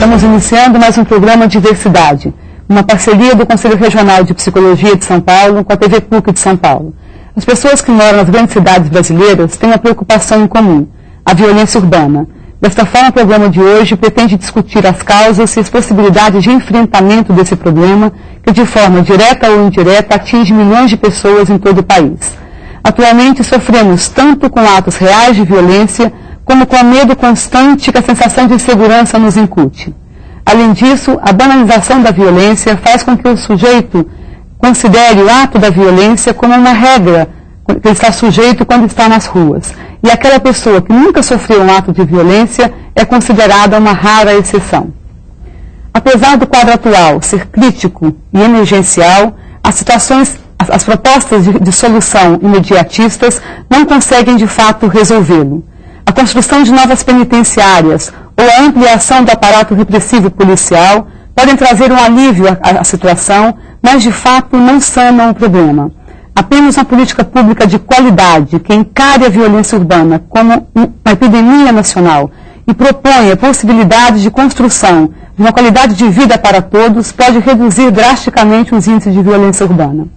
Estamos iniciando mais um programa Diversidade, uma parceria do Conselho Regional de Psicologia de São Paulo com a TV PUC de São Paulo. As pessoas que moram nas grandes cidades brasileiras têm uma preocupação em comum, a violência urbana. Desta forma, o programa de hoje pretende discutir as causas e as possibilidades de enfrentamento desse problema que, de forma direta ou indireta, atinge milhões de pessoas em todo o país. Atualmente, sofremos tanto com atos reais de violência, como com o medo constante que a sensação de insegurança nos incute. Além disso, a banalização da violência faz com que o sujeito considere o ato da violência como uma regra que ele está sujeito quando está nas ruas. E aquela pessoa que nunca sofreu um ato de violência é considerada uma rara exceção. Apesar do quadro atual ser crítico e emergencial, as propostas de solução imediatistas não conseguem de fato resolvê-lo. A construção de novas penitenciárias ou a ampliação do aparato repressivo policial podem trazer um alívio à situação, mas de fato não sanam o problema. Apenas uma política pública de qualidade que encare a violência urbana como uma epidemia nacional e propõe a possibilidade de construção de uma qualidade de vida para todos pode reduzir drasticamente os índices de violência urbana.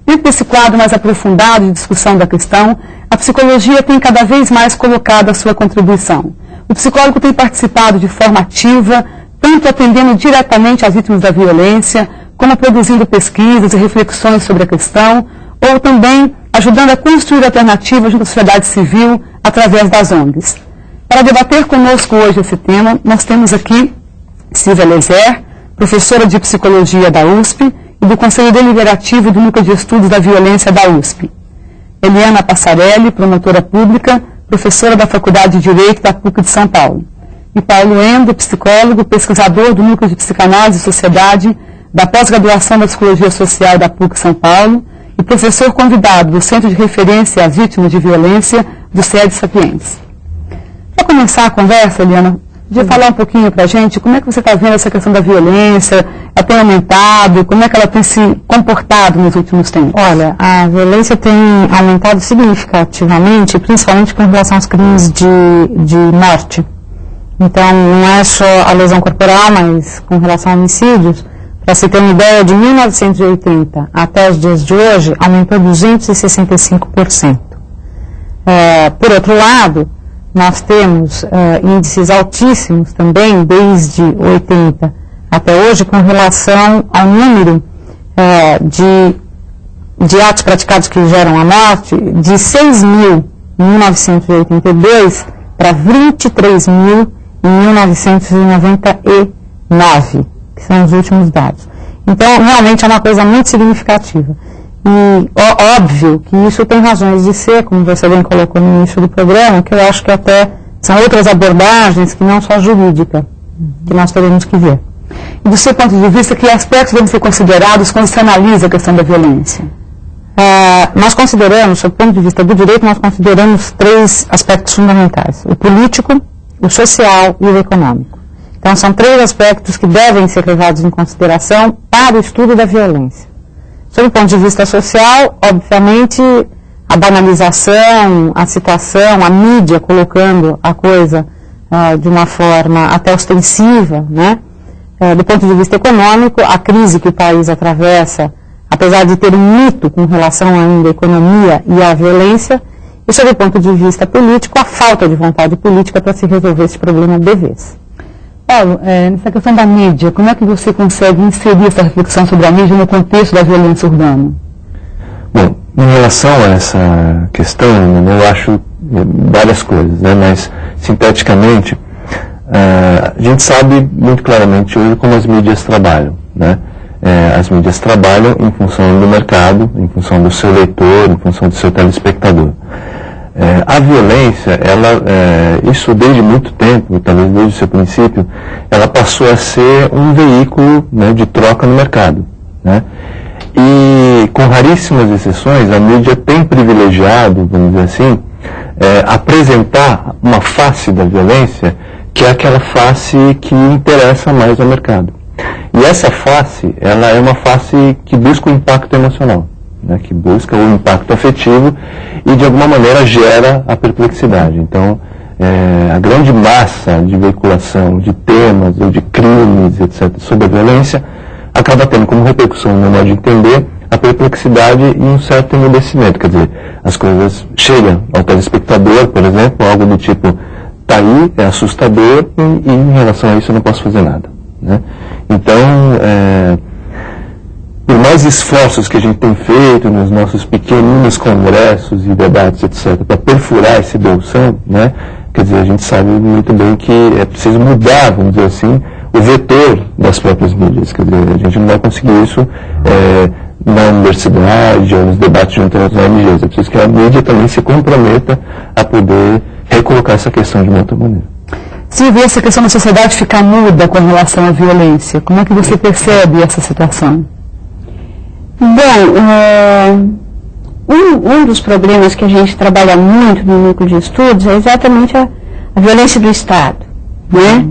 Dentro desse quadro mais aprofundado de discussão da questão, a psicologia tem cada vez mais colocado a sua contribuição. O psicólogo tem participado de forma ativa, tanto atendendo diretamente às vítimas da violência, como produzindo pesquisas e reflexões sobre a questão, ou também ajudando a construir alternativas junto à sociedade civil através das ONGs. Para debater conosco hoje esse tema, nós temos aqui Silvia Lezer, professora de Psicologia da USP e do Conselho Deliberativo do Núcleo de Estudos da Violência da USP. Eliana Passarelli, promotora pública, professora da Faculdade de Direito da PUC de São Paulo. E Paulo Endo, psicólogo, pesquisador do Núcleo de Psicanálise e Sociedade da Pós-Graduação da Psicologia Social da PUC São Paulo e professor convidado do Centro de Referência às Vítimas de Violência do SED Sapiens. Para começar a conversa, Eliana, podia falar um pouquinho para a gente como é que você está vendo essa questão da violência, ela tem aumentado, como é que ela tem se comportado nos últimos tempos? Olha, a violência tem aumentado significativamente, principalmente com relação aos crimes de morte. Então, não é só a lesão corporal, mas com relação a homicídios. Para se ter uma ideia, de 1980 até os dias de hoje, aumentou 265%. Por outro lado, nós temos índices altíssimos também, desde 80 até hoje, com relação ao número de atos praticados que geram a morte, de 6.000 em 1982 para 23.000 em 1999, que são os últimos dados. Então, realmente é uma coisa muito significativa. E óbvio que isso tem razões de ser, como você bem colocou no início do programa, que eu acho que até são outras abordagens que não só jurídica, que nós teremos que ver. E do seu ponto de vista, que aspectos devem ser considerados quando se analisa a questão da violência? Nós consideramos, do ponto de vista do direito, nós consideramos 3 aspectos fundamentais: o político, o social e o econômico. Então, são 3 aspectos que devem ser levados em consideração para o estudo da violência. Sob o ponto de vista social, obviamente, a banalização, a situação, a mídia colocando a coisa de uma forma até ostensiva, né? Do ponto de vista econômico, a crise que o país atravessa, apesar de ter um mito com relação ainda à economia e à violência, e sob o ponto de vista político, a falta de vontade política para se resolver esse problema de vez. Paulo, nessa questão da mídia, como é que você consegue inserir essa reflexão sobre a mídia no contexto da violência urbana? Bom, em relação a essa questão, eu acho várias coisas, né? Mas, sinteticamente, a gente sabe muito claramente hoje como as mídias trabalham, né? As mídias trabalham em função do mercado, em função do seu leitor, em função do seu telespectador. A violência, isso desde muito tempo, talvez desde o seu princípio, ela passou a ser um veículo, né, de troca no mercado, né? E com raríssimas exceções, a mídia tem privilegiado, vamos dizer assim, apresentar uma face da violência que é aquela face que interessa mais ao mercado. E essa face, ela é uma face que busca o impacto emocional, né, que busca o impacto afetivo e de alguma maneira gera a perplexidade. Então, a grande massa de veiculação de temas ou de crimes, etc., sobre a violência, acaba tendo como repercussão, no modo de entender, a perplexidade e um certo emudecimento. Quer dizer, as coisas chegam ao telespectador, por exemplo, algo do tipo, tá aí, é assustador, e em relação a isso eu não posso fazer nada, né? Então, por mais esforços que a gente tem feito nos nossos pequeninos congressos e debates, etc., para perfurar esse bolsão, né? Quer dizer, a gente sabe muito bem que é preciso mudar, vamos dizer assim, o vetor das próprias mídias. Quer dizer, a gente não vai conseguir isso na universidade ou nos debates junto às ONGs. É preciso que a mídia também se comprometa a poder recolocar essa questão de uma outra maneira. Se vê essa questão da sociedade ficar muda com relação à violência, como é que você percebe essa situação? Bom, um dos problemas que a gente trabalha muito no núcleo de estudos é exatamente a violência do Estado, né?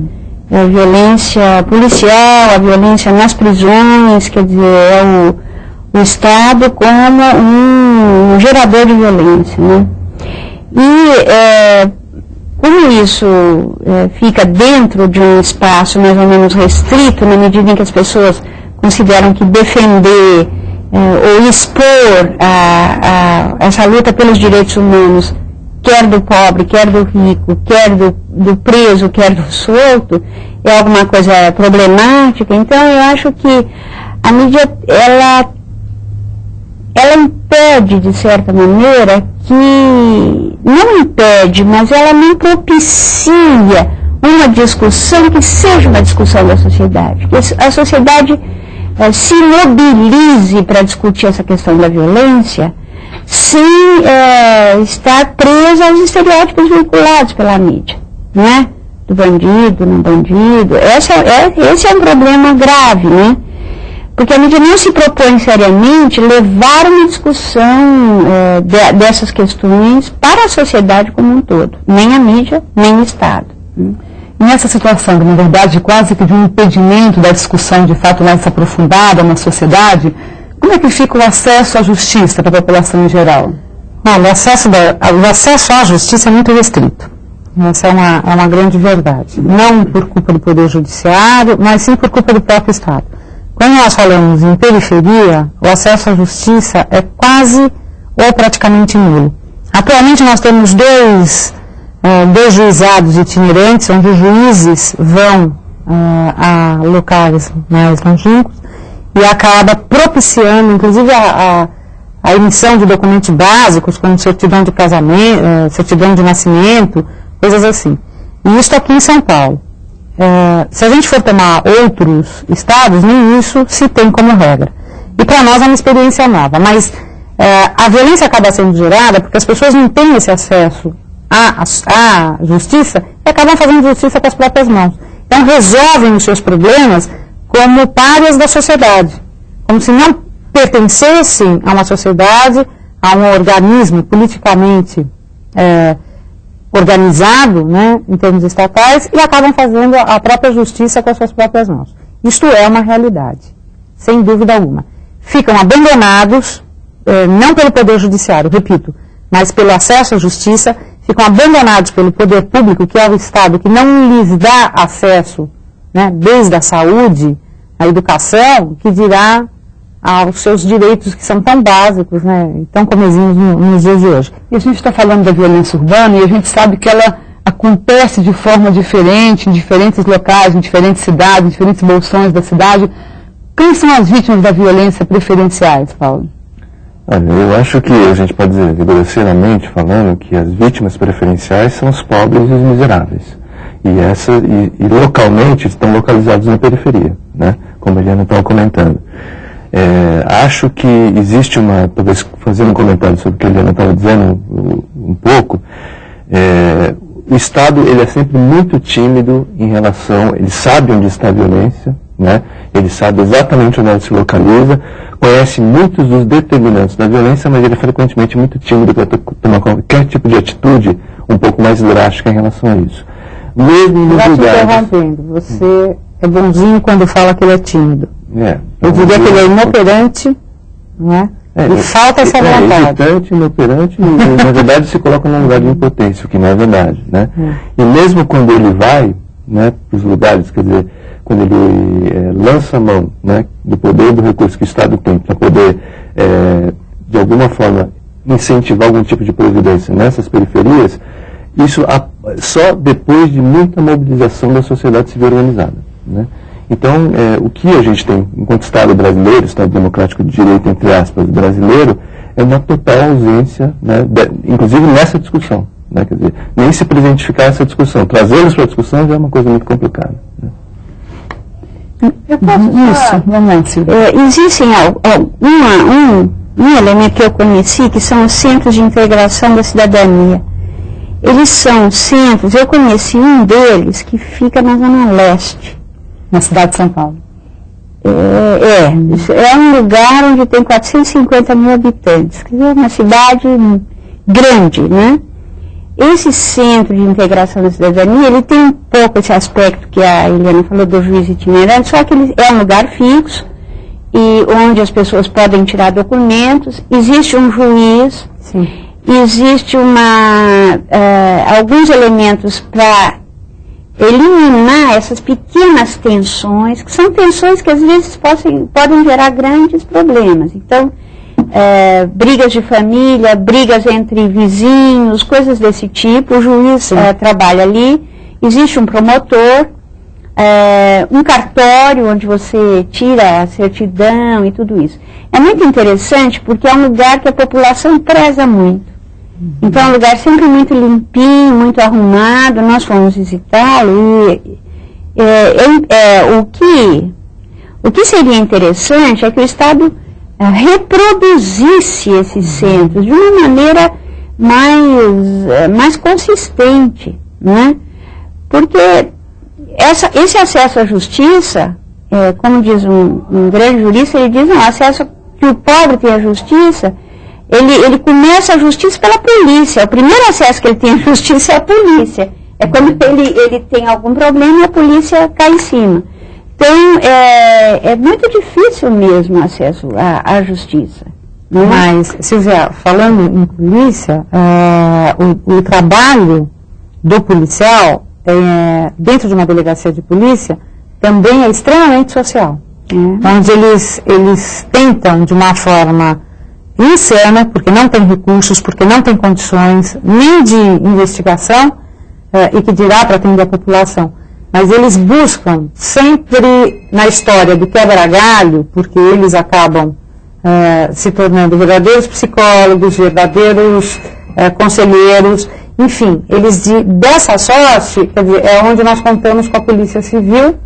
A violência policial, a violência nas prisões, quer dizer, é o Estado como um gerador de violência, né? E como isso fica dentro de um espaço mais ou menos restrito, na medida em que as pessoas consideram que defender ou expor essa luta pelos direitos humanos, quer do pobre, quer do rico, quer do preso, quer do solto, é alguma coisa problemática. Então eu acho que a mídia, ela impede, de certa maneira, não impede, mas ela não propicia uma discussão que seja uma discussão da sociedade, que a sociedade se mobilize para discutir essa questão da violência sem estar presa aos estereótipos veiculados pela mídia, não é? Do bandido, não bandido. Esse é um problema grave, né? Porque a mídia não se propõe seriamente levar uma discussão dessas questões para a sociedade como um todo, nem a mídia, nem o Estado. Nessa situação, na verdade, quase que de um impedimento da discussão de fato mais aprofundada na sociedade, como é que fica o acesso à justiça para a população em geral? Olha, o acesso à justiça é muito restrito. Essa é uma grande verdade. Não por culpa do Poder Judiciário, mas sim por culpa do próprio Estado. Quando nós falamos em periferia, o acesso à justiça é quase ou praticamente nulo. Atualmente nós temos dois juizados itinerantes, onde os juízes vão a locais mais longínquos e acaba propiciando, inclusive, a emissão de documentos básicos, como certidão de casamento, certidão de nascimento, coisas assim. E isso aqui em São Paulo. Se a gente for tomar outros estados, nem isso se tem como regra. E para nós é uma experiência nova, mas a violência acaba sendo gerada porque as pessoas não têm esse acesso à justiça e acabam fazendo justiça com as próprias mãos. Então resolvem os seus problemas como párias da sociedade, como se não pertencessem a uma sociedade, a um organismo politicamente organizado, né, em termos estatais, e acabam fazendo a própria justiça com as suas próprias mãos. Isto é uma realidade, sem dúvida alguma. Ficam abandonados, não pelo Poder Judiciário, repito, mas pelo acesso à justiça, ficam abandonados pelo poder público, que é o Estado, que não lhes dá acesso, né, desde a saúde, a educação, que dirá aos seus direitos que são tão básicos, né, tão comezinhos nos dias de hoje. E a gente está falando da violência urbana e a gente sabe que ela acontece de forma diferente em diferentes locais, em diferentes cidades, em diferentes bolsões da cidade. Quem são as vítimas da violência preferenciais, Paulo? Olha, eu acho que a gente pode dizer, grosseiramente falando, que as vítimas preferenciais são os pobres e os miseráveis. E localmente estão localizados na periferia, né? Como a Eliana estava comentando. Acho que existe talvez fazendo um comentário sobre o que a Eliana estava dizendo um pouco, o Estado ele é sempre muito tímido em relação, ele sabe onde está a violência, né? Ele sabe exatamente onde ela se localiza, conhece muitos dos determinantes da violência, mas ele é frequentemente muito tímido para tomar qualquer tipo de atitude um pouco mais drástica em relação a isso. Mesmo nos lugares... interrompendo, você é bonzinho quando fala que ele é tímido. Eu diria que ele é inoperante, né? E falta essa vontade. Hesitante, inoperante, e na verdade se coloca num lugar de impotência, o que não é verdade, né? E mesmo quando ele vai, né, para os lugares, quer dizer, quando ele lança a mão, né, do poder e do recurso que o Estado tem para poder, de alguma forma, incentivar algum tipo de providência nessas periferias, isso só depois de muita mobilização da sociedade civil organizada, né? Então, o que a gente tem enquanto Estado brasileiro, Estado democrático de direito, entre aspas, brasileiro, é uma total ausência, né, inclusive nessa discussão, né? Quer dizer, nem se presentificar essa discussão, trazê-los para a discussão já é uma coisa muito complicada, né? Eu posso falar? Existem um elemento que eu conheci, que são os centros de integração da cidadania. Eles são centros, eu conheci um deles que fica na Zona Leste. Na cidade de São Paulo. É um lugar onde tem 450 mil habitantes. Quer dizer, uma cidade grande, né? Esse centro de integração da cidadania, ele tem um pouco esse aspecto que a Eliana falou do juiz itinerante, só que ele é um lugar fixo, e onde as pessoas podem tirar documentos, existe um juiz, Sim. existe alguns elementos para eliminar essas pequenas tensões, que são tensões que às vezes podem gerar grandes problemas. Então, brigas de família, brigas entre vizinhos, coisas desse tipo, o juiz trabalha ali, existe um promotor, um cartório onde você tira a certidão e tudo isso. É muito interessante porque é um lugar que a população preza muito. Então é um lugar sempre muito limpinho, muito arrumado. Nós fomos visitá-lo e o que seria interessante é que o Estado reproduzisse esses centros de uma maneira mais consistente, né? Porque esse acesso à justiça, como diz um grande jurista, ele diz, não, acesso que o pobre tem à justiça, ele começa a justiça pela polícia. O primeiro acesso que ele tem à justiça é a polícia. É quando ele tem algum problema e a polícia cai em cima. Então, é muito difícil mesmo o acesso à justiça. Né? Mas, Silvia, falando em polícia, o trabalho do policial, dentro de uma delegacia de polícia, também é extremamente social. Onde eles tentam, de uma forma insana, porque não tem recursos, porque não tem condições nem de investigação, e que dirá para atender a população. Mas eles buscam sempre na história do quebra-galho, porque eles acabam se tornando verdadeiros psicólogos, verdadeiros conselheiros, enfim, dessa sorte, quer dizer, é onde nós contamos com a Polícia Civil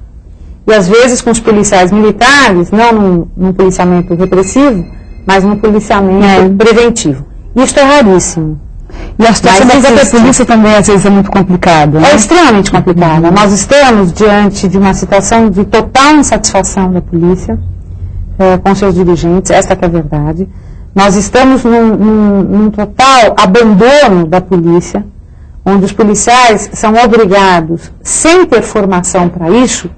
e às vezes com os policiais militares, não num policiamento repressivo, mas num policiamento preventivo. Isso é raríssimo. E a situação da polícia também às vezes é muito complicada, né? É extremamente complicada. Nós estamos diante de uma situação de total insatisfação da polícia com seus dirigentes, esta que é a verdade. Nós estamos num total abandono da polícia, onde os policiais são obrigados, sem ter formação para isso,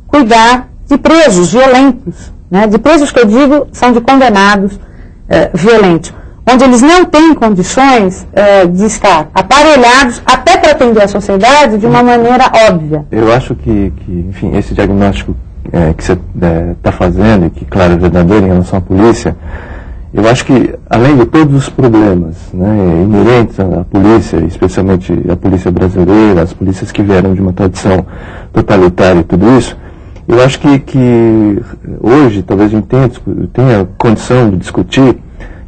cuidar de presos violentos, né? De presos que eu digo são de condenados violentos, onde eles não têm condições de estar aparelhados até para atender a sociedade de uma maneira óbvia. Eu acho que enfim, esse diagnóstico que você está fazendo, e que, claro, é verdadeiro em relação à polícia, eu acho que, além de todos os problemas, né, inerentes à polícia, especialmente a polícia brasileira, as polícias que vieram de uma tradição totalitária e tudo isso, eu acho que hoje talvez a gente tenha condição de discutir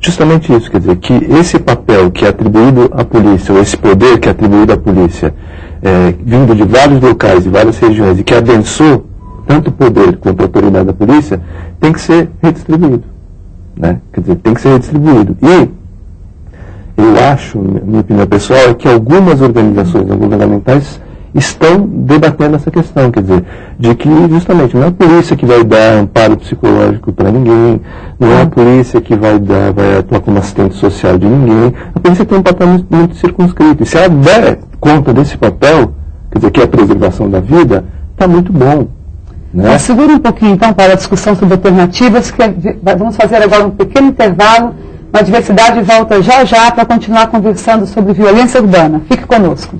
justamente isso, quer dizer, que esse papel que é atribuído à polícia, ou esse poder que é atribuído à polícia, vindo de vários locais, de várias regiões, e que adensou tanto o poder quanto a autoridade da polícia, tem que ser redistribuído. Né? Quer dizer, tem que ser redistribuído. E eu acho, minha opinião pessoal, é que algumas organizações não governamentais estão debatendo essa questão, quer dizer, de que justamente não é a polícia que vai dar amparo psicológico para ninguém, não é a polícia que vai atuar como assistente social de ninguém. A polícia tem um papel muito circunscrito. E se ela der conta desse papel, quer dizer, que é a preservação da vida, está muito bom. Né? Segura um pouquinho, então, para a discussão sobre alternativas, que vamos fazer agora um pequeno intervalo, uma diversidade volta já já para continuar conversando sobre violência urbana. Fique conosco.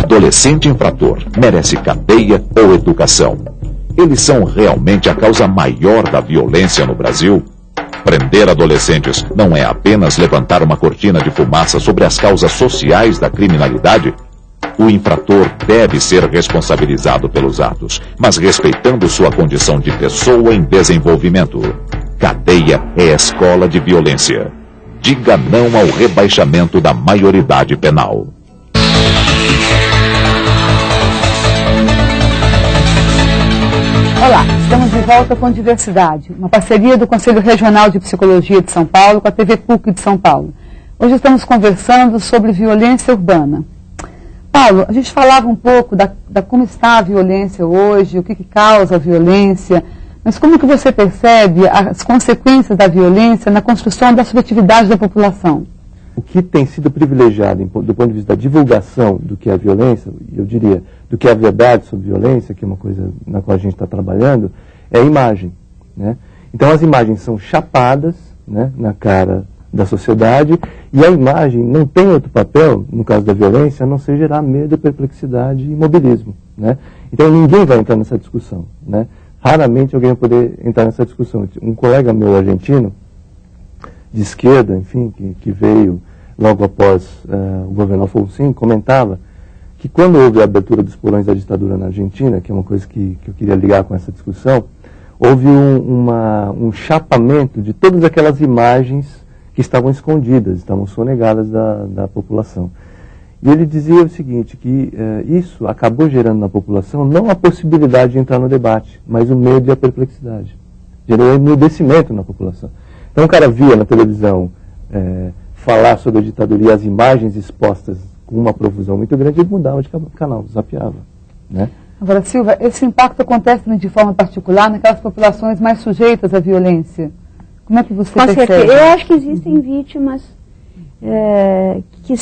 Adolescente infrator merece cadeia ou educação? Eles são realmente a causa maior da violência no Brasil? Prender adolescentes não é apenas levantar uma cortina de fumaça sobre as causas sociais da criminalidade? O infrator deve ser responsabilizado pelos atos, mas respeitando sua condição de pessoa em desenvolvimento. Cadeia é escola de violência. Diga não ao rebaixamento da maioridade penal. Olá, estamos de volta com Diversidade, uma parceria do Conselho Regional de Psicologia de São Paulo com a TV PUC de São Paulo. Hoje estamos conversando sobre violência urbana. Paulo, a gente falava um pouco da como está a violência hoje, o que causa a violência, mas como que você percebe as consequências da violência na construção da subjetividade da população? O que tem sido privilegiado do ponto de vista da divulgação do que é a violência, eu diria, do que é a verdade sobre violência, que é uma coisa na qual a gente está trabalhando, é a imagem. Né? Então as imagens são chapadas, né, na cara da sociedade, e a imagem não tem outro papel, no caso da violência, a não ser gerar medo, perplexidade e imobilismo. Né? Então ninguém vai entrar nessa discussão. Né? Raramente alguém vai poder entrar nessa discussão. Um colega meu argentino, de esquerda, enfim, que veio logo após o governo Alfonsín, comentava que quando houve a abertura dos porões da ditadura na Argentina, que é uma coisa que eu queria ligar com essa discussão, houve um chapamento de todas aquelas imagens que estavam escondidas, estavam sonegadas da população. E ele dizia o seguinte, que isso acabou gerando na população não a possibilidade de entrar no debate, mas o medo e a perplexidade. Gerou emudecimento na população. Então o cara via na televisão falar sobre a ditadura e as imagens expostas com uma profusão muito grande, ele mudava de canal, zapeava. Né? Agora, Silva, esse impacto acontece de forma particular naquelas populações mais sujeitas à violência. Como é que você percebe? Certeza. Eu acho que existem vítimas que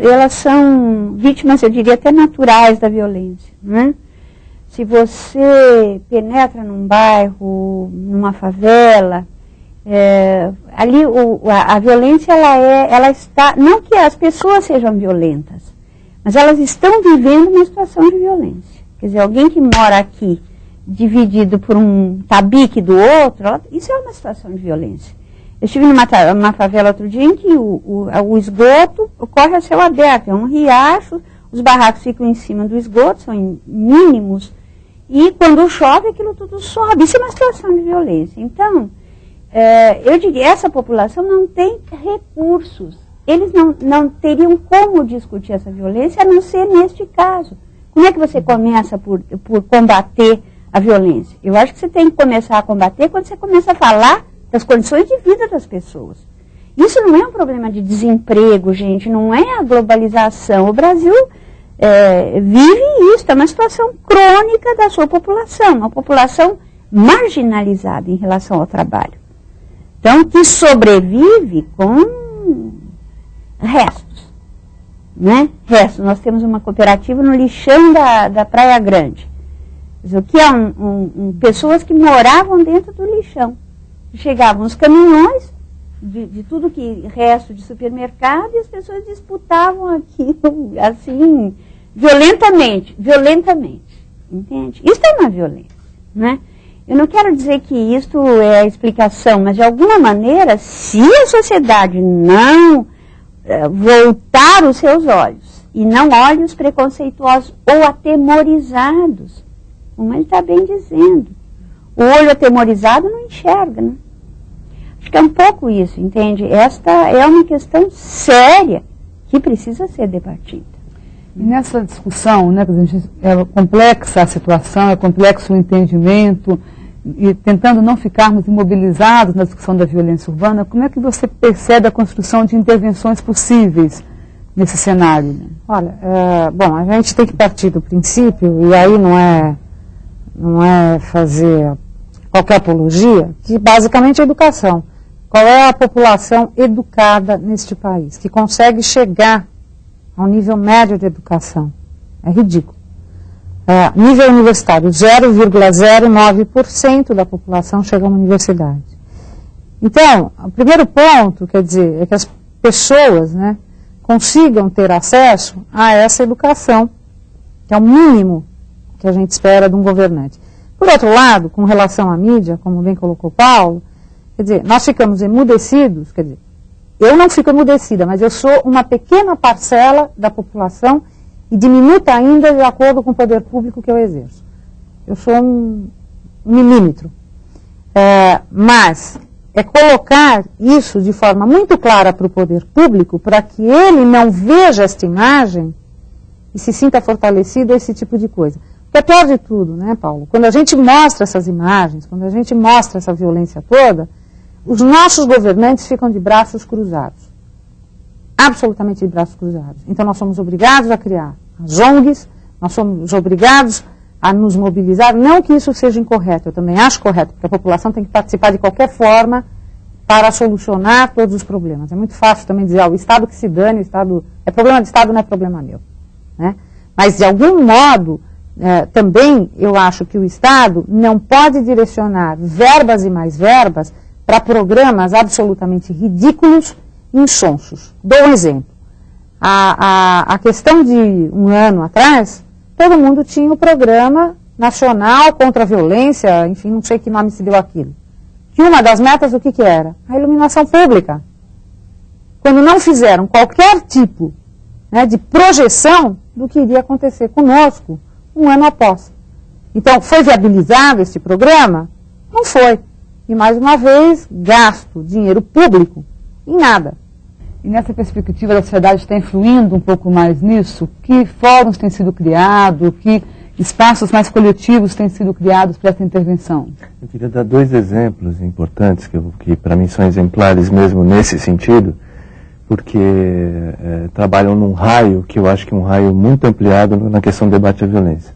elas são vítimas, eu diria, até naturais da violência. Né? Se você penetra num bairro, numa favela, ali a violência ela está, não que as pessoas sejam violentas, mas elas estão vivendo uma situação de violência. Quer dizer, alguém que mora aqui dividido por um tabique do outro, isso é uma situação de violência. Eu estive numa favela outro dia em que o esgoto corre a céu aberto, é um riacho, os barracos ficam em cima do esgoto, são mínimos, e quando chove aquilo tudo sobe. Isso é uma situação de violência. Então, eu diria, essa população não tem recursos. Eles não teriam como discutir essa violência, a não ser neste caso. Como é que você começa por combater a violência? Eu acho que você tem que começar a combater quando você começa a falar das condições de vida das pessoas. Isso não é um problema de desemprego, gente, não é a globalização. O Brasil vive isso, é uma situação crônica da sua população, uma população marginalizada em relação ao trabalho. Então, que sobrevive com restos, né? Restos. Nós temos uma cooperativa no lixão da Praia Grande. O que é pessoas que moravam dentro do lixão. Chegavam os caminhões de tudo que resto de supermercado e as pessoas disputavam aquilo, assim, violentamente, entende? Isso é uma violência, né? Eu não quero dizer que isto é a explicação, mas de alguma maneira, se a sociedade não voltar os seus olhos, e não olhos preconceituosos ou atemorizados, como ele está bem dizendo, o olho atemorizado não enxerga, né? Acho que é um pouco isso, entende? Esta é uma questão séria que precisa ser debatida. E nessa discussão, né, é complexa a situação, é complexo o entendimento, e tentando não ficarmos imobilizados na discussão da violência urbana, como é que você percebe a construção de intervenções possíveis nesse cenário? Né? Olha, bom, a gente tem que partir do princípio, e aí não é fazer qualquer apologia, que basicamente é educação. Qual é a população educada neste país, que consegue chegar ao nível médio de educação. É ridículo. Nível universitário, 0,09% da população chega a uma universidade. Então, o primeiro ponto, quer dizer, é que as pessoas, né, consigam ter acesso a essa educação, que é o mínimo que a gente espera de um governante. Por outro lado, com relação à mídia, como bem colocou Paulo, quer dizer, nós ficamos emudecidos, quer dizer, eu não fico emudecida, mas eu sou uma pequena parcela da população e diminuta ainda de acordo com o poder público que eu exerço. Eu sou um milímetro. Mas é colocar isso de forma muito clara para o poder público, para que ele não veja esta imagem e se sinta fortalecido a esse tipo de coisa. Porque é pior de tudo, né, Paulo? Quando a gente mostra essas imagens, quando a gente mostra essa violência toda, os nossos governantes ficam de braços cruzados. Absolutamente de braços cruzados. Então nós somos obrigados a criar as ONGs, nós somos obrigados a nos mobilizar, não que isso seja incorreto, eu também acho correto, porque a população tem que participar de qualquer forma para solucionar todos os problemas. É muito fácil também dizer, o Estado que se dane, o Estado é problema do Estado, não é problema meu. Né? Mas, de algum modo, também eu acho que o Estado não pode direcionar verbas e mais verbas para programas absolutamente ridículos e insonsos. Dou um exemplo. A questão de um ano atrás, todo mundo tinha o programa nacional contra a violência, enfim, não sei que nome se deu aquilo. Que uma das metas, o que era? A iluminação pública. Quando não fizeram qualquer tipo, né, de projeção do que iria acontecer conosco um ano após. Então, foi viabilizado esse programa? Não foi. E, mais uma vez, gasto dinheiro público em nada. E nessa perspectiva da sociedade está influindo um pouco mais nisso? Que fóruns têm sido criados? Que espaços mais coletivos têm sido criados para essa intervenção? Eu queria dar dois exemplos importantes, que para mim são exemplares mesmo nesse sentido, porque trabalham num raio, que eu acho que é um raio muito ampliado na questão do debate à violência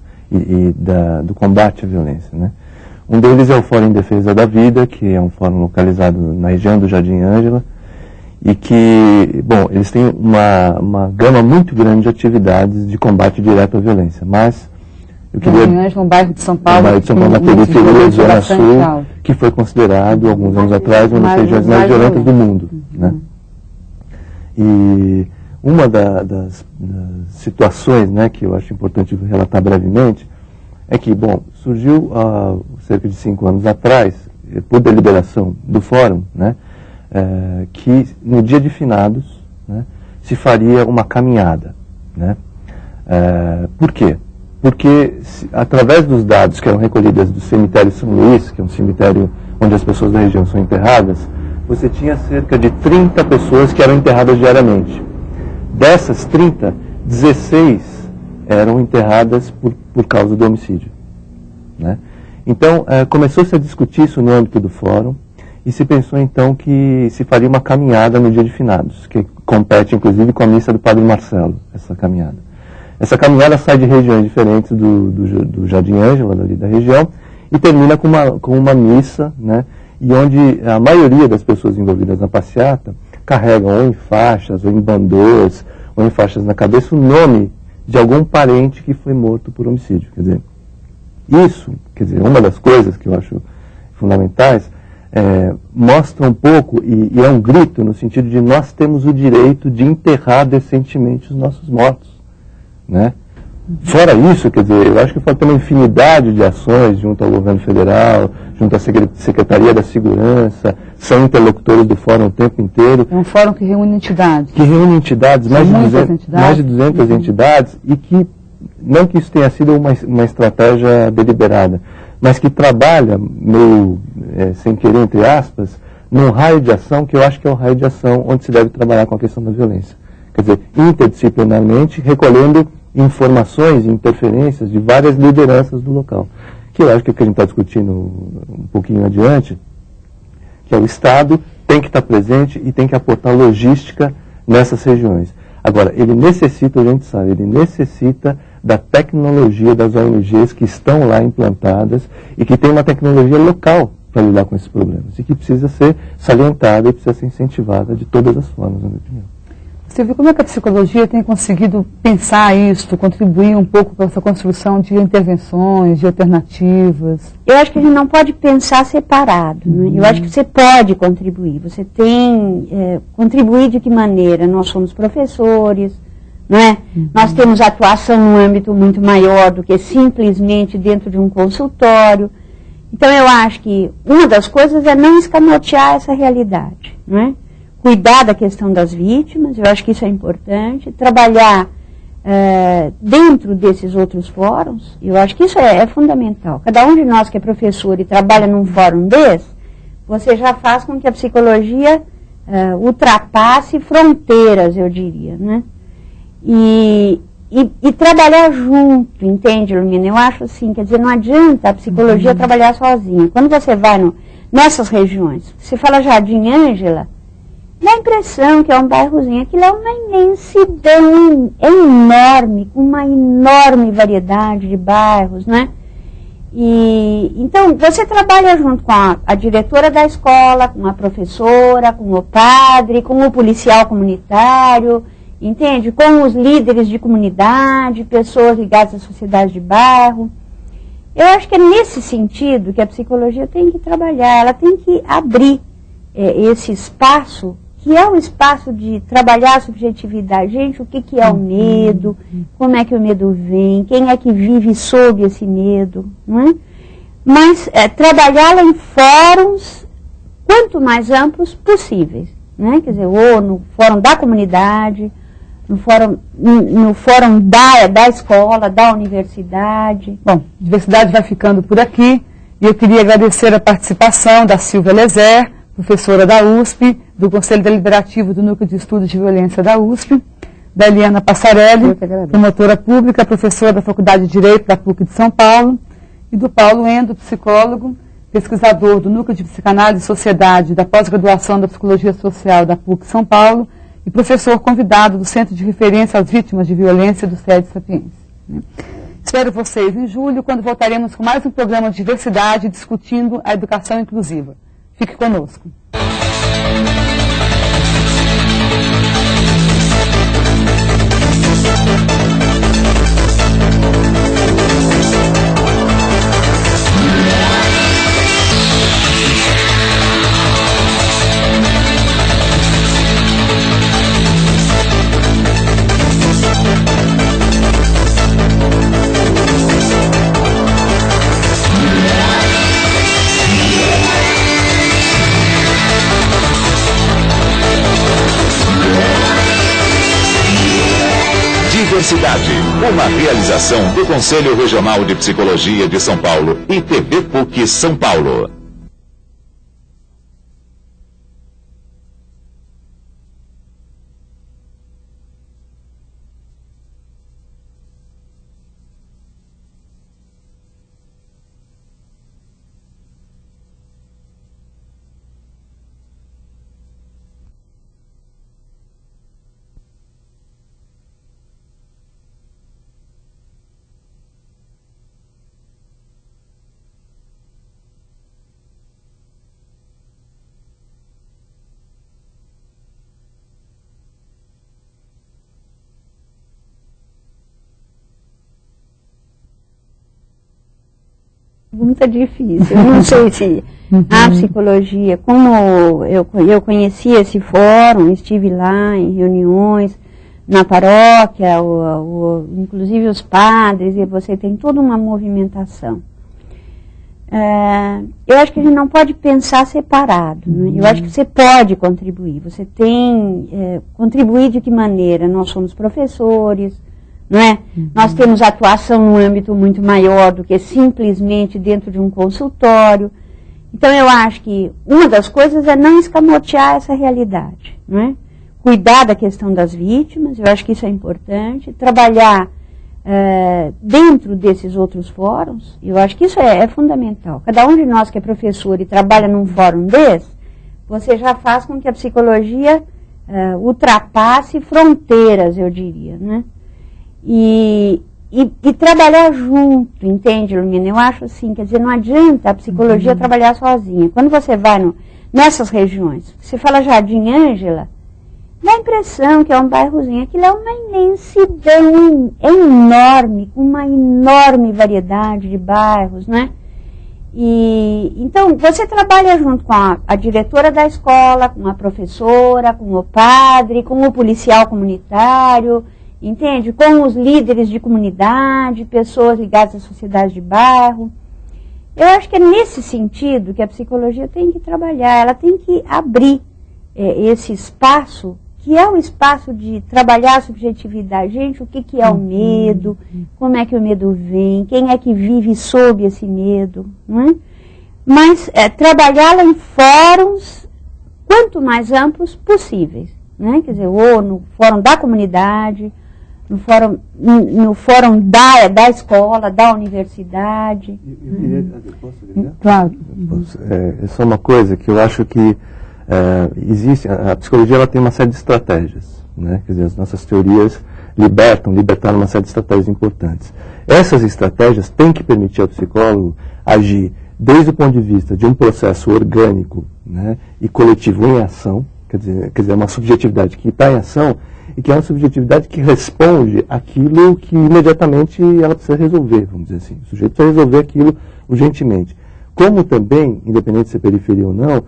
do combate à violência. Né? Um deles é o Fórum em Defesa da Vida, que é um fórum localizado na região do Jardim Ângela, e que, bom, eles têm uma gama muito grande de atividades de combate direto à violência, mas eu queria... Jardim Ângela, um bairro de São Paulo, na periferia da Zona Sul, que foi considerado, alguns anos atrás, uma das regiões mais violentas do mundo. Né? E uma das situações, né, que eu acho importante relatar brevemente é que, bom, surgiu cerca de 5 anos atrás, por deliberação do Fórum, né, que no dia de finados, né, se faria uma caminhada. Né? Por quê? Porque através dos dados que eram recolhidos do cemitério São Luís, que é um cemitério onde as pessoas da região são enterradas, você tinha cerca de 30 pessoas que eram enterradas diariamente. Dessas 30, 16 eram enterradas por causa do homicídio. Né? Então, começou-se a discutir isso no âmbito do fórum e se pensou então que se faria uma caminhada no dia de finados, que compete inclusive com a missa do Padre Marcelo, essa caminhada. Essa caminhada sai de regiões diferentes do Jardim Ângela, dali da região, e termina com uma missa, né, e onde a maioria das pessoas envolvidas na passeata carregam ou em faixas, ou em bandôs, ou em faixas na cabeça, o nome de algum parente que foi morto por homicídio. Quer dizer, isso, uma das coisas que eu acho fundamentais, mostra um pouco, e é um grito no sentido de nós temos o direito de enterrar decentemente os nossos mortos. Né? Fora isso, eu acho que falta uma infinidade de ações junto ao governo federal, junto à Secretaria da Segurança, são interlocutores do fórum o tempo inteiro. É um fórum que reúne entidades. Que reúne entidades, mais de 200 entidades, e que, não que isso tenha sido uma estratégia deliberada, mas que trabalha, meio sem querer, entre aspas, num raio de ação que eu acho que é o raio de ação onde se deve trabalhar com a questão da violência. Quer dizer, interdisciplinarmente, recolhendo informações e interferências de várias lideranças do local. Que eu acho que é o que a gente está discutindo um pouquinho adiante, que é o Estado tem que estar presente e tem que aportar logística nessas regiões. Agora, ele necessita, a gente sabe, ele necessita da tecnologia das ONGs que estão lá implantadas e que tem uma tecnologia local para lidar com esses problemas e que precisa ser salientada e precisa ser incentivada de todas as formas, na minha opinião. Silvia, como é que a psicologia tem conseguido pensar isso, contribuir um pouco para essa construção de intervenções, de alternativas? Eu acho que a gente não pode pensar separado, né? Eu acho que você pode contribuir. Você tem contribuir de que maneira? Nós somos professores, não é? Nós temos atuação num âmbito muito maior do que simplesmente dentro de um consultório. Então eu acho que uma das coisas é não escamotear essa realidade, não é? Cuidar da questão das vítimas, eu acho que isso é importante, trabalhar dentro desses outros fóruns, eu acho que isso é fundamental. Cada um de nós que é professor e trabalha num fórum desse, você já faz com que a psicologia ultrapasse fronteiras, eu diria, né? E trabalhar junto, entende, Lumina? Eu acho assim, quer dizer, não adianta a psicologia trabalhar sozinha. Quando você vai nessas regiões, você fala Jardim Ângela, dá a impressão que é um bairrozinho, aquilo é uma imensidão, é enorme, com uma enorme variedade de bairros, né? E então você trabalha junto com a diretora da escola, com a professora, com o padre, com o policial comunitário, entende? Com os líderes de comunidade, pessoas ligadas à sociedade de bairro. Eu acho que é nesse sentido que a psicologia tem que trabalhar, ela tem que abrir esse espaço, que é o espaço de trabalhar a subjetividade. Gente, o que é o medo? Como é que o medo vem? Quem é que vive sob esse medo? Não é? Mas trabalhá-la em fóruns quanto mais amplos possíveis. Né? Quer dizer, ou no fórum da comunidade, no fórum da escola, da universidade. Bom, diversidade vai ficando por aqui. E eu queria agradecer a participação da Silvia Lezer, professora da USP, do Conselho Deliberativo do Núcleo de Estudos de Violência da USP, da Eliana Passarelli, promotora pública, professora da Faculdade de Direito da PUC de São Paulo, e do Paulo Endo, psicólogo, pesquisador do Núcleo de Psicanálise e Sociedade da Pós-Graduação da Psicologia Social da PUC São Paulo e professor convidado do Centro de Referência às Vítimas de Violência do SED Sapiens. Espero vocês em julho, quando voltaremos com mais um programa de diversidade discutindo a educação inclusiva. Fique conosco. Diversidade, uma realização do Conselho Regional de Psicologia de São Paulo e TV PUC São Paulo. Muito difícil. Eu não sei se a psicologia, como eu conheci esse fórum, estive lá em reuniões na paróquia, inclusive os padres, e você tem toda uma movimentação. Eu acho que a gente não pode pensar separado. Né? Eu acho que você pode contribuir. Você tem contribuir de que maneira? Nós somos professores, não é? Nós temos atuação num âmbito muito maior do que simplesmente dentro de um consultório. Então eu acho que uma das coisas é não escamotear essa realidade, não é? Cuidar da questão das vítimas, eu acho que isso é importante, trabalhar dentro desses outros fóruns, eu acho que isso é fundamental. Cada um de nós que é professor e trabalha num fórum desse, você já faz com que a psicologia ultrapasse fronteiras, eu diria, né? E trabalhar junto, entende, Lumina? Eu acho assim, quer dizer, não adianta a psicologia trabalhar sozinha. Quando você vai nessas regiões, você fala Jardim Ângela, dá a impressão que é um bairrozinho. Aquilo é uma imensidão enorme, com uma enorme variedade de bairros, né? E então você trabalha junto com a diretora da escola, com a professora, com o padre, com o policial comunitário, entende? Com os líderes de comunidade, pessoas ligadas à sociedade de bairro. Eu acho que é nesse sentido que a psicologia tem que trabalhar, ela tem que abrir esse espaço, que é o espaço de trabalhar a subjetividade. Gente, o que é o medo? Como é que o medo vem? Quem é que vive sob esse medo? Não é? Mas trabalhá-la em fóruns quanto mais amplos possíveis. Né? Quer dizer, ou no fórum da comunidade, no fórum da escola, da universidade. Claro. É só uma coisa que eu acho que existe, a psicologia ela tem uma série de estratégias, né? Quer dizer, as nossas teorias libertaram uma série de estratégias importantes. Essas estratégias têm que permitir ao psicólogo agir desde o ponto de vista de um processo orgânico, né, e coletivo em ação, quer dizer, uma subjetividade que está em ação e que é uma subjetividade que responde àquilo que imediatamente ela precisa resolver, vamos dizer assim. O sujeito precisa resolver aquilo urgentemente. Como também, independente de ser periferia ou não,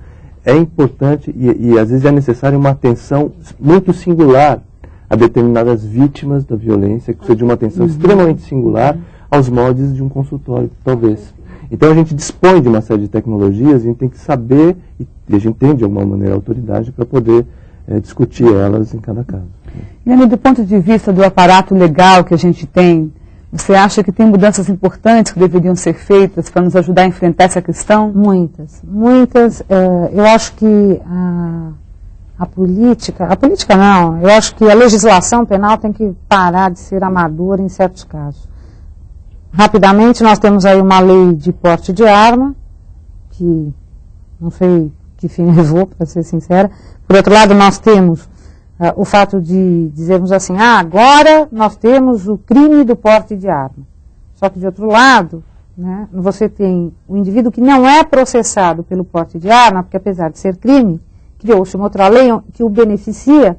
é importante e às vezes é necessário uma atenção muito singular a determinadas vítimas da violência, que precisa de uma atenção extremamente singular aos moldes de um consultório, talvez. Então a gente dispõe de uma série de tecnologias, a gente tem que saber, e a gente tem de alguma maneira autoridade para poder discutir elas em cada caso. E do ponto de vista do aparato legal que a gente tem, você acha que tem mudanças importantes que deveriam ser feitas para nos ajudar a enfrentar essa questão? Muitas. Eu acho que a política não, eu acho que a legislação penal tem que parar de ser amadora em certos casos. Rapidamente, nós temos aí uma lei de porte de arma, que não sei que fim levou, para ser sincera. Por outro lado, nós temos o fato de dizermos assim, agora nós temos o crime do porte de arma. Só que, de outro lado, né, você tem o indivíduo que não é processado pelo porte de arma, porque apesar de ser crime, criou-se uma outra lei que o beneficia,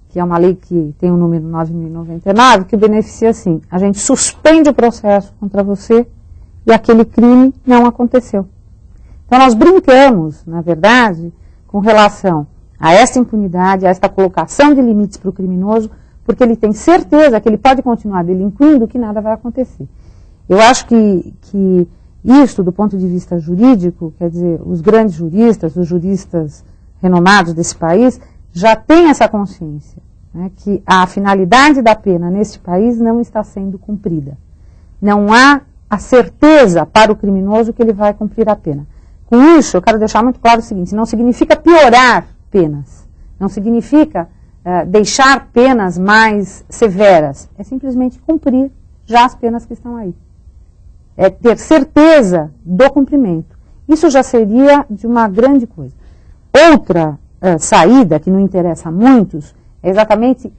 que é uma lei que tem o número 9.099, que o beneficia assim, a gente suspende o processo contra você e aquele crime não aconteceu. Então nós brincamos, na verdade, com relação a essa impunidade, a esta colocação de limites para o criminoso, porque ele tem certeza que ele pode continuar delinquindo, que nada vai acontecer. Eu acho que isso, do ponto de vista jurídico, quer dizer, os grandes juristas, os juristas renomados desse país, já têm essa consciência, né, que a finalidade da pena neste país não está sendo cumprida. Não há a certeza para o criminoso que ele vai cumprir a pena. Com isso, eu quero deixar muito claro o seguinte, não significa piorar penas, não significa deixar penas mais severas, é simplesmente cumprir já as penas que estão aí. É ter certeza do cumprimento. Isso já seria de uma grande coisa. Outra saída, que não interessa a muitos, é exatamente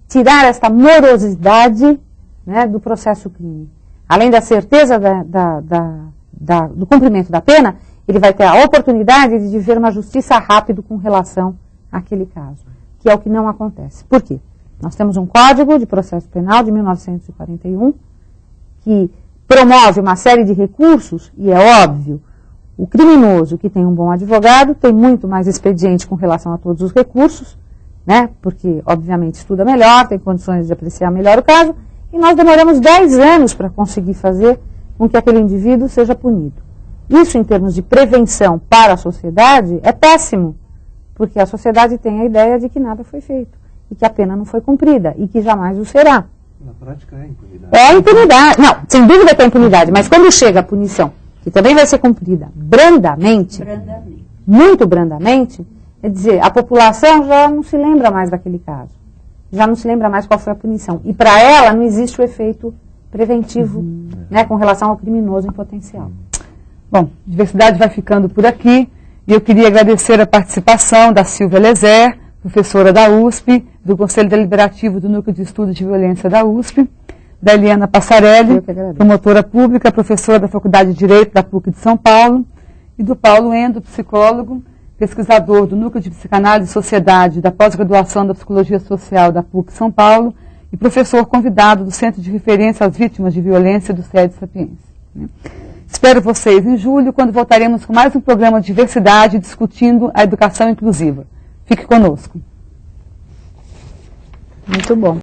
tirar esta morosidade, né, do processo crime. Além da certeza do cumprimento da pena, ele vai ter a oportunidade de ver uma justiça rápida com relação àquele caso, que é o que não acontece. Por quê? Nós temos um Código de Processo Penal de 1941 que promove uma série de recursos, e é óbvio, o criminoso que tem um bom advogado tem muito mais expediente com relação a todos os recursos, né? Porque, obviamente, estuda melhor, tem condições de apreciar melhor o caso, e nós demoramos 10 anos para conseguir fazer com que aquele indivíduo seja punido. Isso, em termos de prevenção para a sociedade, é péssimo, porque a sociedade tem a ideia de que nada foi feito, e que a pena não foi cumprida, e que jamais o será. Na prática é impunidade. É impunidade. Não, sem dúvida que é impunidade, mas quando chega a punição, que também vai ser cumprida brandamente, muito brandamente, quer dizer, a população já não se lembra mais daquele caso, já não se lembra mais qual foi a punição, e para ela não existe o efeito preventivo, né, com relação ao criminoso em potencial. Bom, Diversidade vai ficando por aqui, e eu queria agradecer a participação da Silvia Lezer, professora da USP, do Conselho Deliberativo do Núcleo de Estudos de Violência da USP, da Eliana Passarelli, promotora pública, professora da Faculdade de Direito da PUC de São Paulo, e do Paulo Endo, psicólogo, pesquisador do Núcleo de Psicanálise e Sociedade da pós-graduação da Psicologia Social da PUC São Paulo e professor convidado do Centro de Referência às Vítimas de Violência do SED Sapiência. Espero vocês em julho, quando voltaremos com mais um programa de diversidade discutindo a educação inclusiva. Fique conosco. Muito bom.